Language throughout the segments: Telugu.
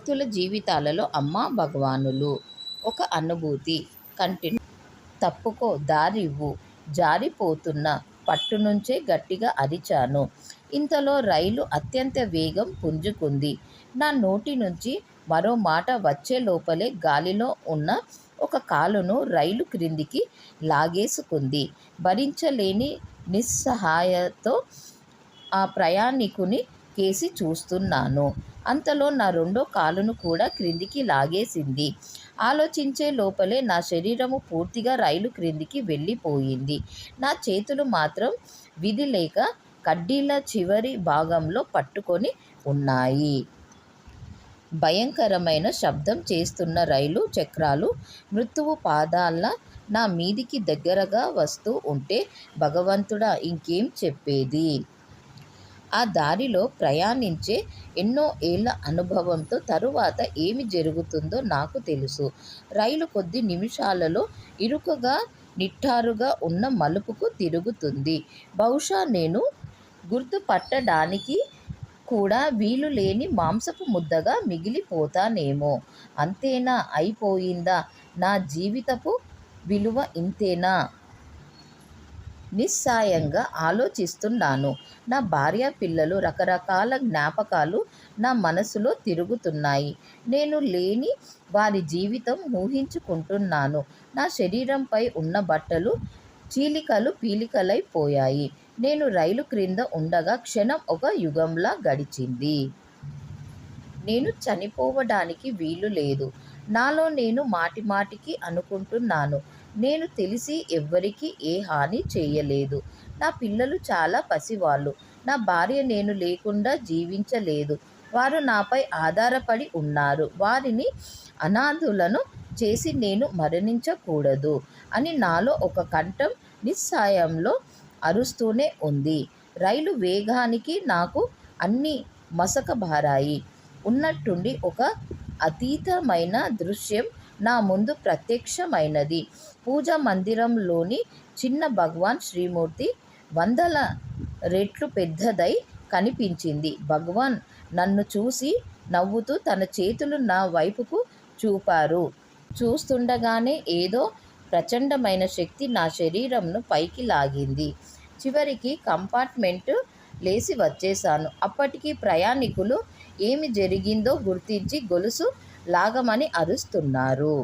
వ్యక్తుల జీవితాలలో అమ్మ భగవానులు. ఒక అనుభూతి. కంటిన్యూ. తప్పుకో, దారివ్వు. జారిపోతున్న పట్టునుంచే గట్టిగా అరిచాను. ఇంతలో రైలు అత్యంత వేగం పుంజుకుంది. నా నోటి నుంచి మరో మాట వచ్చే లోపలే గాలిలో ఉన్న ఒక కాలును రైలు క్రిందికి లాగేసుకుంది. భరించలేని నిస్సహాయతో ఆ ప్రయాణికుని కేసి చూస్తున్నాను. అంతలో నా రెండో కాలును కూడా క్రిందికి లాగేసింది. ఆలోచించే లోపలే నా శరీరము పూర్తిగా రైలు క్రిందికి వెళ్ళిపోయింది. నా చేతులు మాత్రం విధిలేక కడ్డీల చివరి భాగంలో పట్టుకొని ఉన్నాయి. భయంకరమైన శబ్దం చేస్తున్న రైలు చక్రాలు మృత్యువు పాదాల్లా నా మీదికి దగ్గరగా వస్తూ ఉంటే భగవంతుడా, ఇంకేం చెప్పేది? ఆ దారిలో ప్రయాణించే ఎన్నో ఏళ్ల అనుభవంతో తరువాత ఏమి జరుగుతుందో నాకు తెలుసు. రైలు కొద్ది నిమిషాలలో ఇరుకుగా నిట్టారుగా ఉన్న మలుపుకు తిరుగుతుంది. బహుశా నేను గుర్తుపట్టడానికి కూడా వీలులేని మాంసపు ముద్దగా మిగిలిపోతానేమో. అంతేనా? అయిపోయిందా? నా జీవితపు విలువ ఇంతేనా? నిస్సాయంగా ఆలోచిస్తున్నాను. నా భార్య, పిల్లలు, రకరకాల జ్ఞాపకాలు నా మనసులో తిరుగుతున్నాయి. నేను లేని వారి జీవితం ఊహించుకుంటున్నాను. నా శరీరంపై ఉన్న బట్టలు చీలికలు పీలికలైపోయాయి. నేను రైలు క్రింద ఉండగా క్షణం ఒక యుగంలా గడిచింది. నేను చనిపోవడానికి వీలు లేదు. నాలో నేను మాటిమాటికి అనుకుంటున్నాను. నేను తెలిసి ఎవ్వరికీ ఏ హాని చేయలేదు. నా పిల్లలు చాలా పసివాళ్ళు. నా భార్య నేను లేకుండా జీవించలేదు. వారు నాపై ఆధారపడి ఉన్నారు. వారిని అనాథులను చేసి నేను మరణించకూడదు అని నాలో ఒక కంఠం నిస్సహాయంలో అరుస్తూనే ఉంది. రైలు వేగానికి నాకు అన్నీ మసకబారాయి. ఉన్నట్టుండి ఒక అతీతమైన దృశ్యం నా ముందు ప్రత్యక్షమైనది. పూజా మందిరంలోని చిన్న భగవాన్ శ్రీమూర్తి 100 రెట్లు పెద్దదై కనిపించింది. భగవాన్ నన్ను చూసి నవ్వుతూ తన చేతులు నా వైపుకు చూపారు. చూస్తుండగానే ఏదో ప్రచండమైన శక్తి నా శరీరంను పైకి లాగింది. చివరికి కంపార్ట్మెంటు లేచి వచ్చేశాను. అప్పటికి ప్రయాణికులు ఏమి జరిగిందో గుర్తించి గొలుసు లాగమని అరుస్తున్నారు.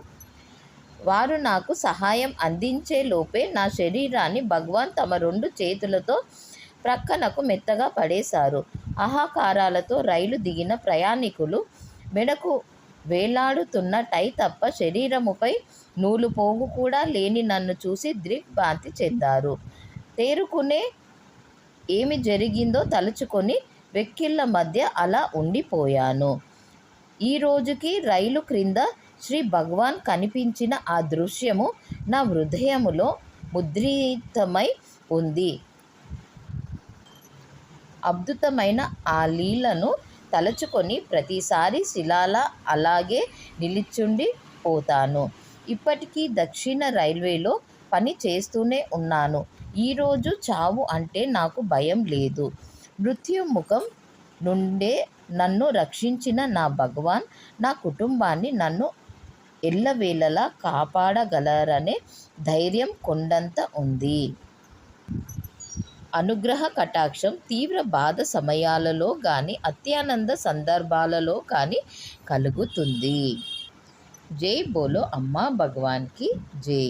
వారు నాకు సహాయం అందించేలోపే నా శరీరాన్ని భగవాన్ తమ 2 చేతులతో ప్రక్కనకు మెత్తగా పడేశారు. ఆహాకారాలతో రైలు దిగిన ప్రయాణికులు మెడకు వేలాడుతున్న టై తప్ప శరీరముపై నూలుపోగు కూడా లేని నన్ను చూసి దిగ్భ్రాంతి చెందారు. తేరుకునే ఏమి జరిగిందో తలుచుకొని వెక్కిళ్ళ మధ్య అలా ఉండిపోయాను. ఈ రోజుకి రైలు క్రింద శ్రీ భగవాన్ కనిపించిన ఆ దృశ్యము నా హృదయములో ముద్రితమై ఉంది. అద్భుతమైన ఆ లీలను తలచుకొని ప్రతిసారి శిలలా అలాగే నిల్చుండి పోతాను. ఇప్పటికీ దక్షిణ రైల్వేలో పని చేస్తూనే ఉన్నాను. ఈరోజు చావు అంటే నాకు భయం లేదు. మృత్యుముఖం నుండే నన్ను రక్షించిన నా భగవాన్ నా కుటుంబాన్ని నన్ను ఎల్లవేళలా కాపాడగలరనే ధైర్యం కొండంత ఉంది. అనుగ్రహ కటాక్షం తీవ్ర బాధ సమయాలలో కానీ అత్యానంద సందర్భాలలో కానీ కలుగుతుంది. జై బోలో అమ్మా భగవాన్కి జై.